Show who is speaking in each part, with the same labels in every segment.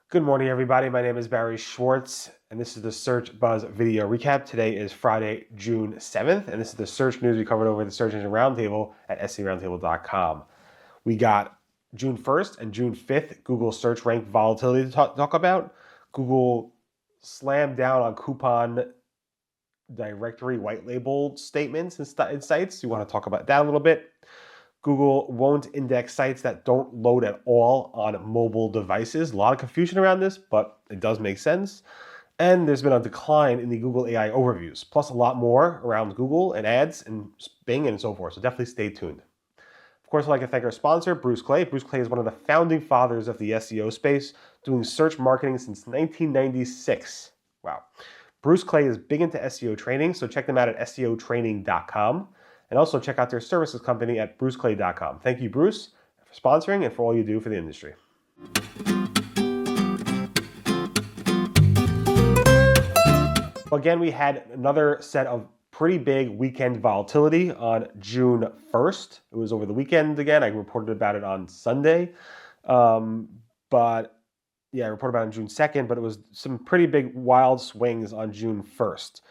Speaker 1: Good morning, everybody. My name is Barry Schwartz, and this is the Search Buzz video recap. Today is Friday, June 7th, and this is the search news we covered over the Search Engine Roundtable at SEOroundtable.com. We got June 1st and June 5th Google search rank volatility to talk about. Google slammed down on coupon directory white label statements and sites. You want to talk about that a little bit. Google won't index sites that don't load at all on mobile devices. A lot of confusion around this, but it does make sense. And there's been a decline in the Google AI overviews, plus a lot more around Google and ads and Bing and so forth. So definitely stay tuned. Of course, I'd like to thank our sponsor, Bruce Clay. Bruce Clay is one of the founding fathers of the SEO space, doing search marketing since 1996. Wow. Bruce Clay is big into SEO training, so check them out at seotraining.com. And also check out their services company at bruceclay.com. Thank you, Bruce, for sponsoring and for all you do for the industry. Well, again, we had another set of pretty big weekend volatility on June 1st. It was over the weekend again. I reported about it on Sunday. I reported about it on June 2nd, but it was some pretty big wild swings on June 1st.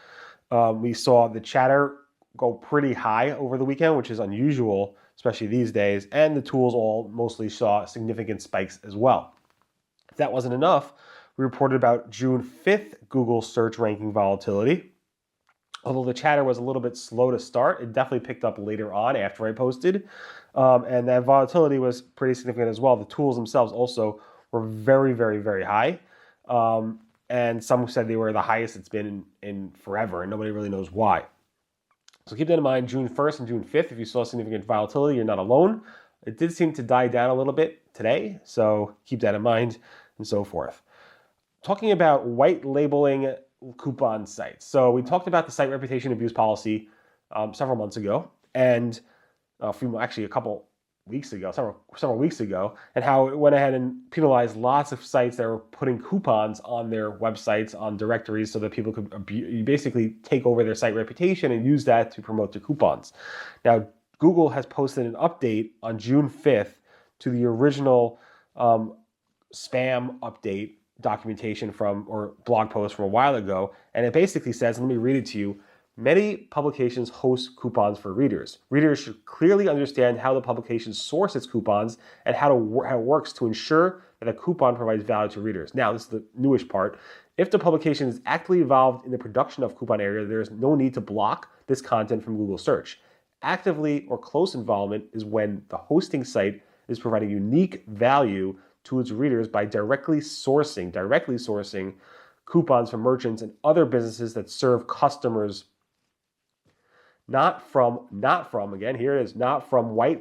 Speaker 1: We saw the chatter go pretty high over the weekend, which is unusual, especially these days, and the tools all mostly saw significant spikes as well. If that wasn't enough, we reported about June 5th Google search ranking volatility. Although the chatter was a little bit slow to start, it definitely picked up later on after I posted, and that volatility was pretty significant as well. The tools themselves also were very, very, very high, and some said they were the highest it's been in forever, and nobody really knows why. So keep that in mind, June 1st and June 5th, if you saw significant volatility, you're not alone. It did seem to die down a little bit today, so keep that in mind and so forth. Talking about white labeling coupon sites. So we talked about the site reputation abuse policy several months ago, and several weeks ago, and how it went ahead and penalized lots of sites that were putting coupons on their websites, on directories, so that people could basically take over their site reputation and use that to promote their coupons. Now, Google has posted an update on June 5th to the original spam update documentation or blog post from a while ago, and it basically says, let me read it to you, many publications host coupons for readers. Readers should clearly understand how the publication sources its coupons and how it works to ensure that a coupon provides value to readers. Now, this is the newish part. If the publication is actively involved in the production of coupon area, there is no need to block this content from Google search. Actively or close involvement is when the hosting site is providing unique value to its readers by directly sourcing coupons from merchants and other businesses that serve customers not from white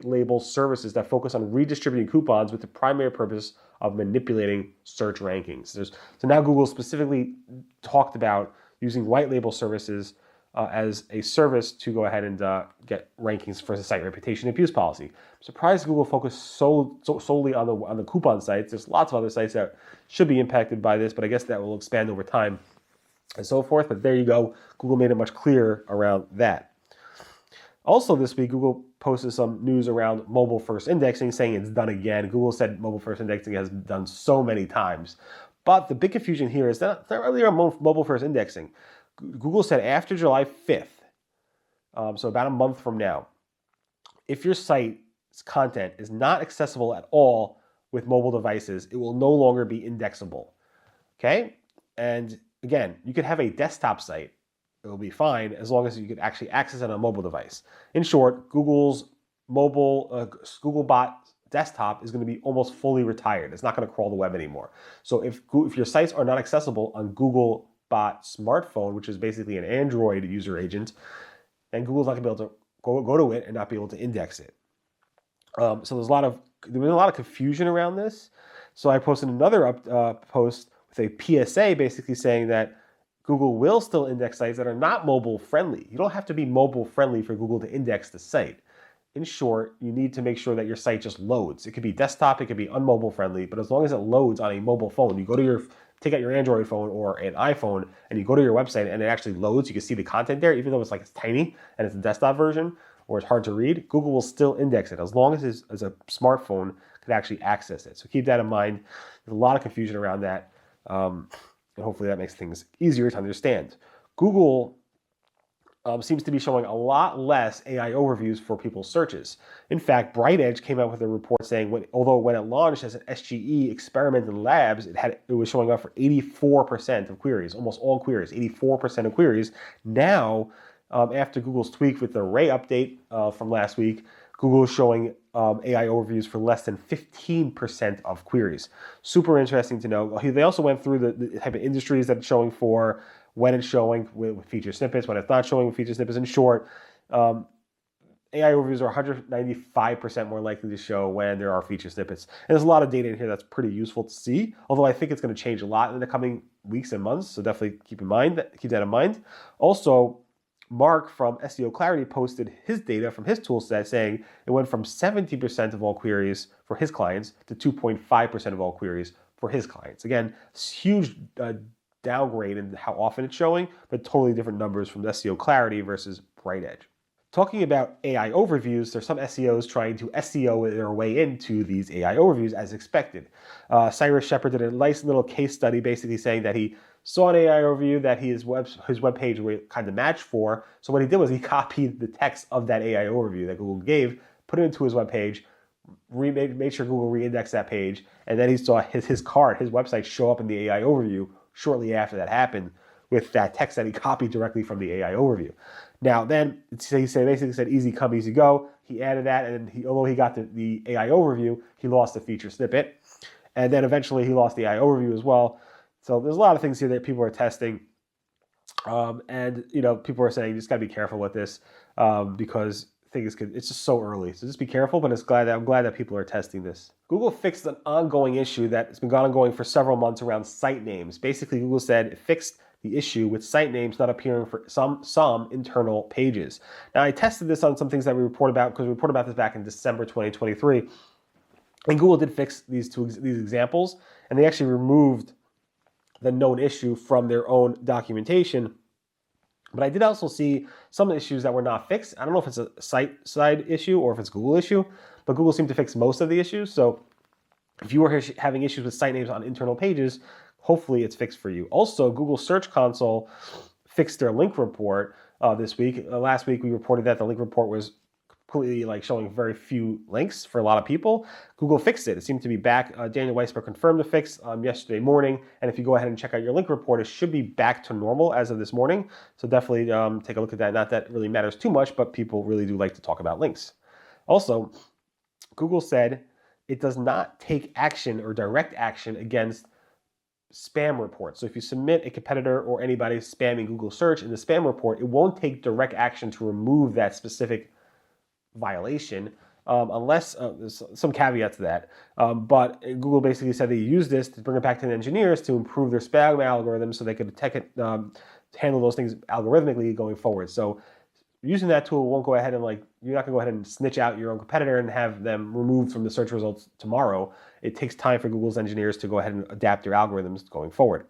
Speaker 1: label services that focus on redistributing coupons with the primary purpose of manipulating search rankings. So now Google specifically talked about using white label services as a service to go ahead and get rankings for the site reputation abuse policy. I'm surprised Google focused solely on the coupon sites. There's lots of other sites that should be impacted by this, but I guess that will expand over time and so forth. But there you go. Google made it much clearer around that. Also this week, Google posted some news around mobile first indexing, saying it's done again. Google said mobile first indexing has been done so many times. But the big confusion here is that not really around mobile first indexing. Google said after July 5th, so about a month from now, if your site's content is not accessible at all with mobile devices, it will no longer be indexable. Okay? And again, you could have a desktop site. It will be fine as long as you could actually access it on a mobile device. In short, Google's Googlebot desktop is going to be almost fully retired. It's not going to crawl the web anymore. So if your sites are not accessible on Googlebot smartphone, which is basically an Android user agent, then Google's not going to be able to go to it and not be able to index it. So there's been a lot of confusion around this. So I posted another post with a PSA basically saying that Google will still index sites that are not mobile friendly. You don't have to be mobile friendly for Google to index the site. In short, you need to make sure that your site just loads. It could be desktop, it could be unmobile friendly, but as long as it loads on a mobile phone, take out your Android phone or an iPhone and you go to your website and it actually loads, you can see the content there, even though it's tiny and it's a desktop version or it's hard to read, Google will still index it as long as a smartphone could actually access it. So keep that in mind. There's a lot of confusion around that, and hopefully that makes things easier to understand. Google seems to be showing a lot less AI overviews for people's searches. In fact, BrightEdge came out with a report saying, although when it launched as an SGE experiment in labs, it was showing up for 84% of queries, almost all queries, 84% of queries. Now, after Google's tweak with the Ray update from last week, Google is showing AI overviews for less than 15% of queries. Super interesting to know. They also went through the type of industries that it's showing for, when it's showing with feature snippets, when it's not showing with feature snippets. In short, AI overviews are 195% more likely to show when there are feature snippets. And there's a lot of data in here that's pretty useful to see, although I think it's going to change a lot in the coming weeks and months, so definitely keep that in mind. Also, Mark from SEO Clarity posted his data from his tool set saying it went from 70% of all queries for his clients to 2.5% of all queries for his clients. Again, huge downgrade in how often it's showing, but totally different numbers from SEO Clarity versus BrightEdge. Talking about AI overviews, there's some SEOs trying to SEO their way into these AI overviews as expected. Cyrus Shepard did a nice little case study basically saying that he saw an AI overview that his webpage were kind of matched for. So what he did was he copied the text of that AI overview that Google gave, put it into his webpage, made sure Google re-indexed that page, and then he saw his website show up in the AI overview shortly after that happened with that text that he copied directly from the AI overview. Now then, he basically said easy come, easy go. He added that, and although he got the AI overview, he lost the feature snippet. And then eventually he lost the AI overview as well. So there's a lot of things here that people are testing. And people are saying you just got to be careful with this because it's just so early. So just be careful, but I'm glad that people are testing this. Google fixed an ongoing issue that's been ongoing for several months around site names. Basically, Google said it fixed the issue with site names not appearing for some internal pages. Now, I tested this on some things that we reported about because we reported about this back in December 2023. And Google did fix these examples, and they actually removed the known issue from their own documentation. But I did also see some issues that were not fixed. I don't know if it's a site-side issue or if it's a Google issue, but Google seemed to fix most of the issues. So if you were having issues with site names on internal pages, hopefully it's fixed for you. Also, Google Search Console fixed their link report this week. Last week, we reported that the link report was completely showing very few links for a lot of people. Google fixed it. It seemed to be back. Daniel Weisberg confirmed the fix yesterday morning. And if you go ahead and check out your link report, it should be back to normal as of this morning. So definitely take a look at that. Not that it really matters too much, but people really do like to talk about links. Also, Google said it does not take action or direct action against spam reports. So if you submit a competitor or anybody spamming Google search in the spam report, it won't take direct action to remove that specific violation unless there's some caveat to that. But Google basically said they use this to bring it back to the engineers to improve their spam algorithms so they could handle those things algorithmically going forward. So using that tool won't go ahead and you're not gonna go ahead and snitch out your own competitor and have them removed from the search results tomorrow. It takes time for Google's engineers to go ahead and adapt their algorithms going forward.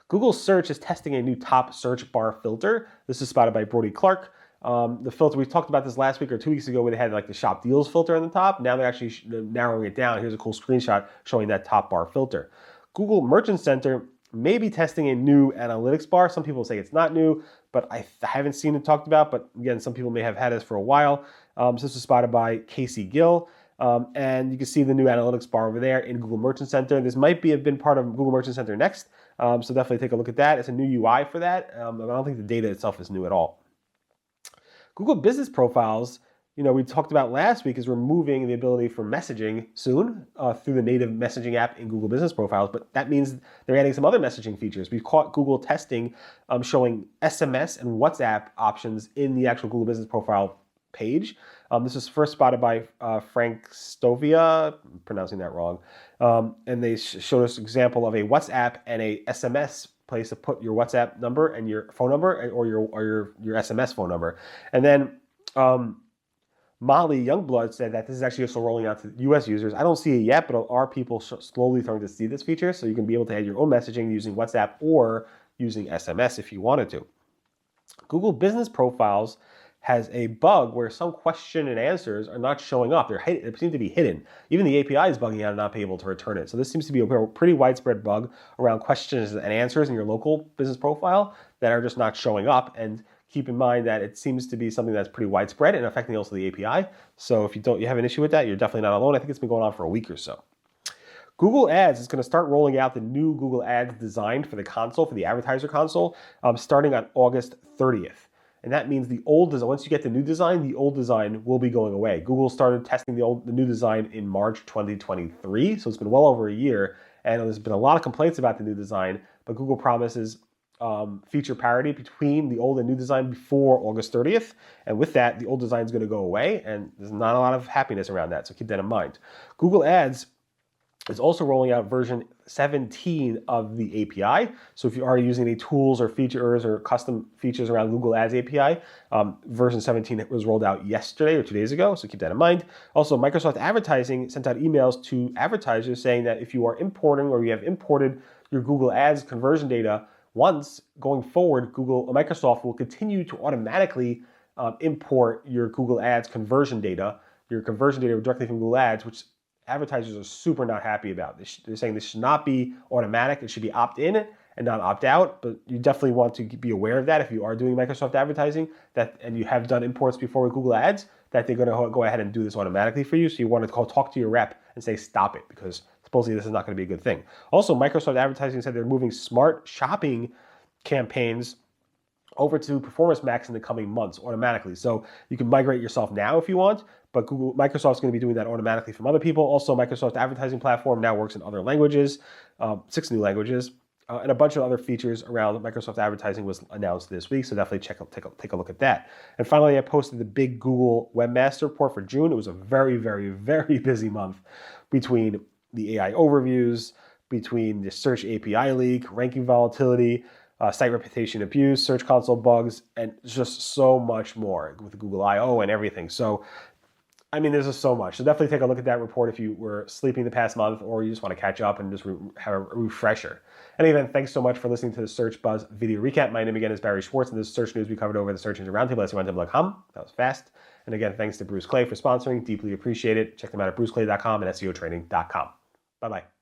Speaker 1: Google Search is testing a new top search bar filter. This is spotted by Brody Clark. The filter, we talked about this last week or 2 weeks ago where they had the shop deals filter on the top. Now they're actually narrowing it down. Here's a cool screenshot showing that top bar filter. Google Merchant Center may be testing a new analytics bar. Some people say it's not new, but I haven't seen it talked about. But again, some people may have had this for a while. So this was spotted by Casey Gill. And you can see the new analytics bar over there in Google Merchant Center. This might have been part of Google Merchant Center Next. So definitely take a look at that. It's a new UI for that. I don't think the data itself is new at all. Google Business Profiles, we talked about last week, is removing the ability for messaging soon through the native messaging app in Google Business Profiles, but that means they're adding some other messaging features. We've caught Google testing showing SMS and WhatsApp options in the actual Google Business Profile page. This was first spotted by Frank Stovia, I'm pronouncing that wrong, and they showed us an example of a WhatsApp and a SMS place to put your WhatsApp number and your phone number or your SMS phone number. And then Molly Youngblood said that this is actually also rolling out to US users. I don't see it yet, but are people slowly starting to see this feature? So you can be able to add your own messaging using WhatsApp or using SMS if you wanted to. Google Business Profiles has a bug where some question and answers are not showing up. They seem to be hidden. Even the API is bugging out and not being able to return it. So this seems to be a pretty widespread bug around questions and answers in your local business profile that are just not showing up. And keep in mind that it seems to be something that's pretty widespread and affecting also the API. So if you have an issue with that, you're definitely not alone. I think it's been going on for a week or so. Google Ads is going to start rolling out the new Google Ads design for the console, for the advertiser console, starting on August 30th. And that means the old design, once you get the new design, the old design will be going away. Google started testing the new design in March 2023, so it's been well over a year, and there's been a lot of complaints about the new design, but Google promises feature parity between the old and new design before August 30th. And with that, the old design is going to go away, and there's not a lot of happiness around that, so keep that in mind. Google Ads is also rolling out version 17 of the API. So if you are using any tools or features or custom features around Google Ads API, version 17 was rolled out yesterday or 2 days ago, so keep that in mind. Also, Microsoft Advertising sent out emails to advertisers saying that if you are importing or you have imported your Google Ads conversion data once, going forward, Microsoft will continue to automatically import your Google Ads conversion data directly from Google Ads, which advertisers are super not happy about. They're saying this should not be automatic. It should be opt-in and not opt-out, but you definitely want to be aware of that if you are doing Microsoft advertising and you have done imports before with Google Ads, that they're going to go ahead and do this automatically for you. So you want to talk to your rep and say, stop it, because supposedly this is not going to be a good thing. Also, Microsoft Advertising said they're moving smart shopping campaigns over to Performance Max in the coming months automatically. So you can migrate yourself now if you want, but Microsoft's going to be doing that automatically from other people. Also, Microsoft Advertising Platform now works in other languages, 6 new languages, and a bunch of other features around Microsoft Advertising was announced this week. So definitely take a look at that. And finally, I posted the big Google Webmaster report for June. It was a very, very, very busy month between the AI overviews, between the search API leak, ranking volatility, site reputation abuse, search console bugs, and just so much more with Google I/O and everything. So, I mean, there's just so much. So definitely take a look at that report if you were sleeping the past month or you just want to catch up and just have a refresher. Anyway, thanks so much for listening to the Search Buzz video recap. My name again is Barry Schwartz, and this is search news we covered over the Search Engine Roundtable at SEOing.com. That was fast. And again, thanks to Bruce Clay for sponsoring. Deeply appreciate it. Check them out at bruceclay.com and SEOtraining.com. Bye-bye.